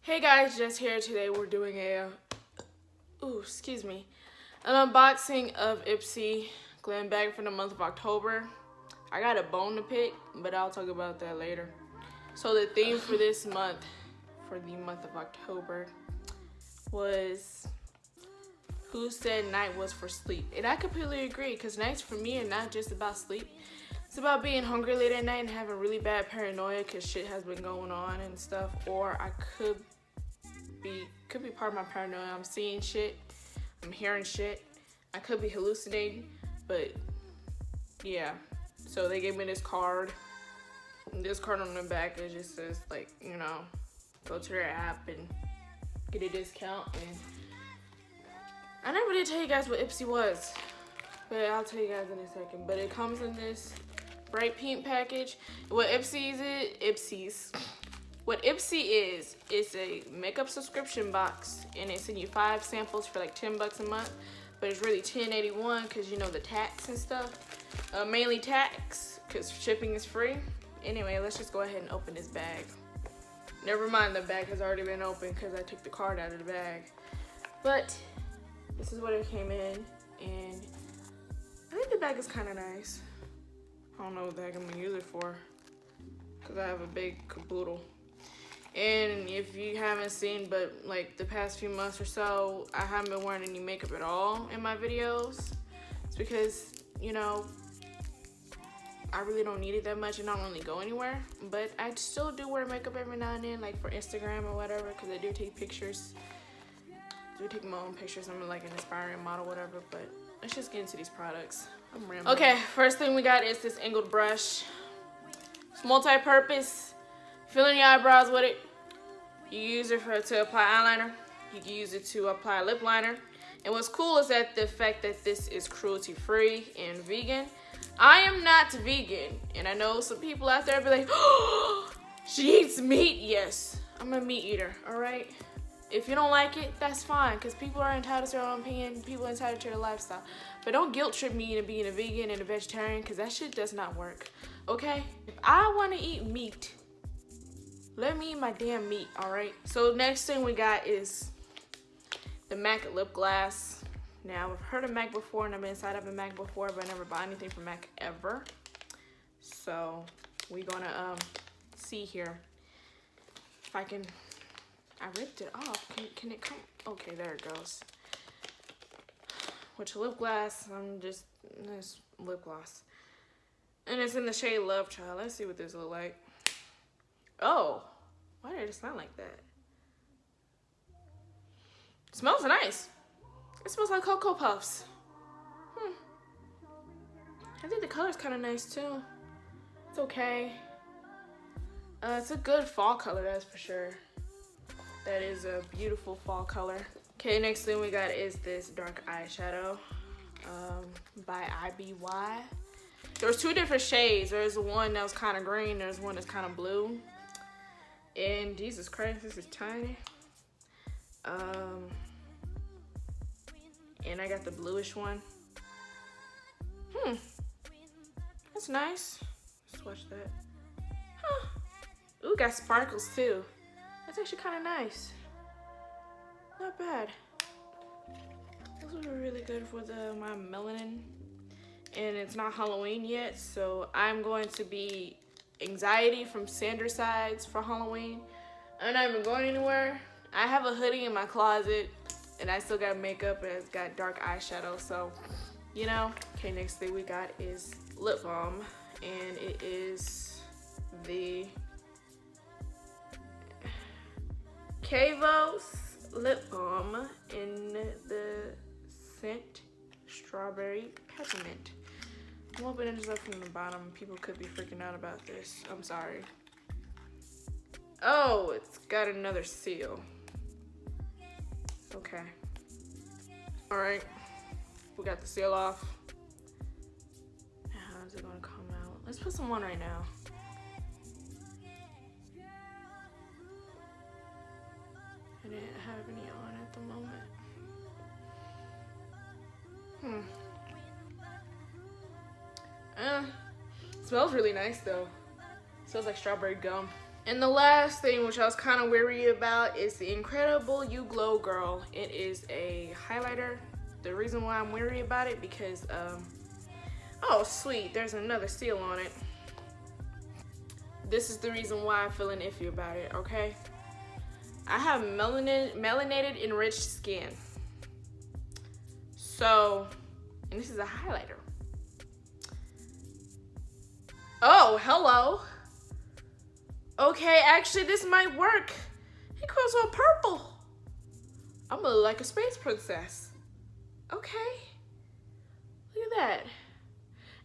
Hey guys, Jess here. Today we're doing an unboxing of Ipsy Glam bag for the month of October. I got a bone to pick, but I'll talk about that later. So the theme for this month, for the month of October, was who said night was for sleep? And I completely agree, because nights for me are not just about sleep. It's about being hungry late at night and having really bad paranoia because shit has been going on and stuff. Or I could be part of my paranoia. I'm seeing shit, I'm hearing shit. I could be hallucinating, but yeah. So they gave me this card. This card on the back, it just says, like, you know, go to their app and get a discount. And I never did tell you guys what Ipsy was, but I'll tell you guys in a second. But it comes in this bright pink package. What Ipsy is, it's a makeup subscription box, and it sends you 5 samples for like $10 a month, but it's really $10.81 because you know the tax and stuff. Mainly tax, because shipping is free. Anyway, let's just go ahead and open this bag. Never mind, the bag has already been opened because I took the card out of the bag. But this is what it came in, and I think the bag is kind of nice. I don't know what the heck I'm gonna use it for, because I have a big caboodle. And if you haven't seen, but like the past few months or so, I haven't been wearing any makeup at all in my videos. It's because, you know, I really don't need it that much and I don't really go anywhere. But I still do wear makeup every now and then, like for Instagram or whatever, because I do take pictures. I do take my own pictures. I'm like an aspiring model, whatever. But let's just get into these products. I'm rambling. Okay, first thing we got is this angled brush. It's multi-purpose. Fill in your eyebrows with it. You use it to apply eyeliner. You can use it to apply lip liner. And what's cool is that the fact that this is cruelty-free and vegan. I am not vegan, and I know some people out there be like, oh, she eats meat. Yes, I'm a meat eater, all right? If you don't like it, that's fine, because people are entitled to their own opinion. People are entitled to their lifestyle. But don't guilt trip me into being a vegan and a vegetarian, because that shit does not work, okay? If I want to eat meat, let me eat my damn meat, all right? So next thing we got is the MAC lip gloss. Now, I've heard of MAC before, and I've been inside of a MAC before, but I never bought anything from MAC ever. So we're gonna see here if I can. I ripped it off. Can it come? Okay, there it goes. Which lip gloss? This lip gloss, and it's in the shade Love Child. Let's see what this look like. Oh, why did it smell like that? It smells nice. It smells like Cocoa Puffs. I think the color's kind of nice too. It's okay. It's a good fall color, that's for sure. That is a beautiful fall color. Okay, next thing we got is this dark eyeshadow by IBY. There was 2 different shades. There's one that was kind of green. There's one that's kind of blue. And Jesus Christ, this is tiny. And I got the bluish one. That's nice. Swatch that. Huh. Ooh, got sparkles too. That's actually kind of nice. Not bad. Those would be really good for my melanin. And it's not Halloween yet, so I'm going to be anxiety from Sandra sides for Halloween. I'm not even going anywhere. I have a hoodie in my closet, and I still got makeup, and it's got dark eyeshadow, so, you know. Okay, next thing we got is lip balm, and it is the Kavos lip balm in the scent Strawberry Peppermint. I'm opening this up from the bottom. People could be freaking out about this. I'm sorry. Oh, it's got another seal. Okay. All right. We got the seal off. How is it gonna come out? Let's put some on right now. I didn't have any on at the moment. Smells really nice though. Smells like strawberry gum. And the last thing, which I was kind of weary about, is the Incredible You Glow Girl. It is a highlighter. The reason why I'm weary about it, because, oh sweet, there's another seal on it. This is the reason why I'm feeling iffy about it, okay? I have melanated enriched skin. So, and this is a highlighter. Oh, hello. Okay, actually this might work. It goes all purple. I'm gonna look like a space princess. Okay. Look at that.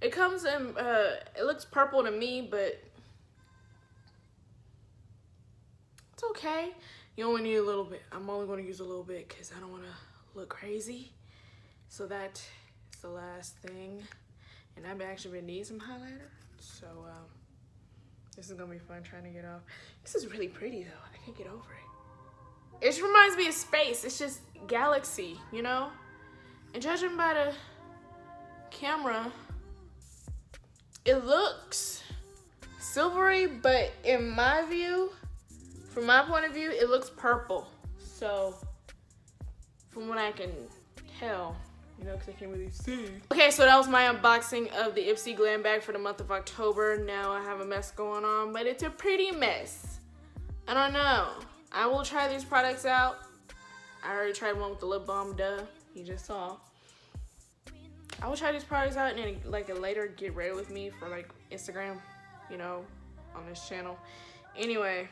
It comes in, it looks purple to me, but it's okay. You only need a little bit. I'm only gonna use a little bit because I don't wanna look crazy. So that is the last thing. And I've actually been needing some highlighter. So, this is gonna be fun trying to get off. This is really pretty though. I can't get over it. It just reminds me of space. It's just galaxy, you know? And judging by the camera, it looks silvery, but in my view, from my point of view, it looks purple. So, from what I can tell, you know, because I can't really see. Okay, so that was my unboxing of the Ipsy Glam bag for the month of October. Now I have a mess going on, but it's a pretty mess. I don't know. I will try these products out. I already tried one with the lip balm, duh. You just saw. I will try these products out and then like later get ready with me for like Instagram, you know, on this channel. Anyway,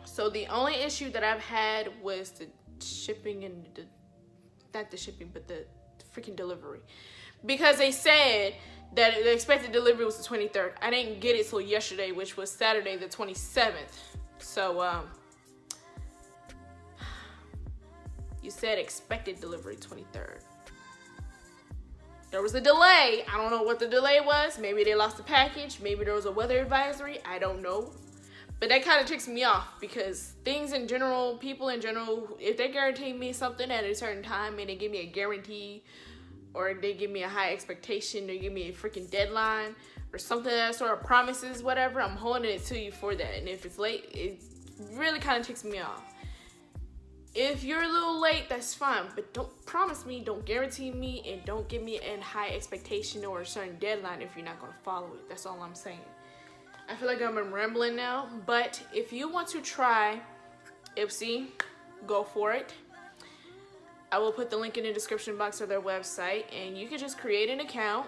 so the only issue that I've had was the shipping and not the shipping, but the freaking delivery. Because they said that the expected delivery was the 23rd. I didn't get it till yesterday, which was Saturday the 27th. So, you said expected delivery 23rd. There was a delay. I don't know what the delay was. Maybe they lost the package. Maybe there was a weather advisory. I don't know. But that kind of ticks me off because things in general, people in general, if they guarantee me something at a certain time and they give me a guarantee or they give me a high expectation, they give me a freaking deadline or something that sort of promises, whatever, I'm holding it to you for that. And if it's late, it really kind of ticks me off. If you're a little late, that's fine, but don't promise me, don't guarantee me, and don't give me a high expectation or a certain deadline if you're not going to follow it. That's all I'm saying. I feel like I'm rambling now, but if you want to try Ipsy, go for it. I will put the link in the description box of their website, and you can just create an account,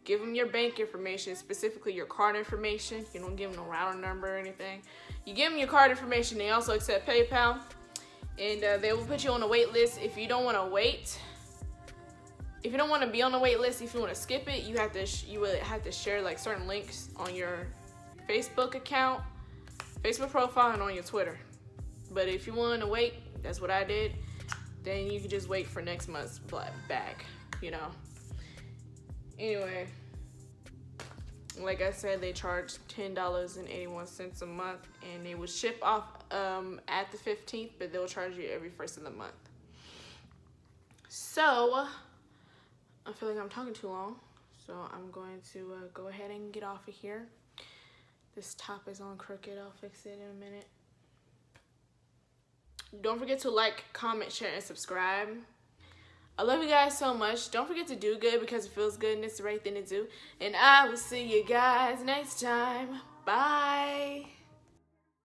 give them your bank information, specifically your card information. You don't give them no router number or anything. You give them your card information. They also accept PayPal, and they will put you on a wait list. If you don't want to wait, if you don't want to be on the wait list, if you want to skip it, you would have to share like certain links on your Facebook account, Facebook profile, and on your Twitter. But if you want to wait, that's what I did. Then you can just wait for next month's bag, you know. Anyway, like I said, they charge $10.81 a month, and they will ship off at the 15th, but they'll charge you every first of the month. So I feel like I'm talking too long, so I'm going to go ahead and get off of here. This top is on crooked. I'll fix it in a minute. Don't forget to like, comment, share, and subscribe. I love you guys so much. Don't forget to do good because it feels good and it's the right thing to do. And I will see you guys next time. Bye.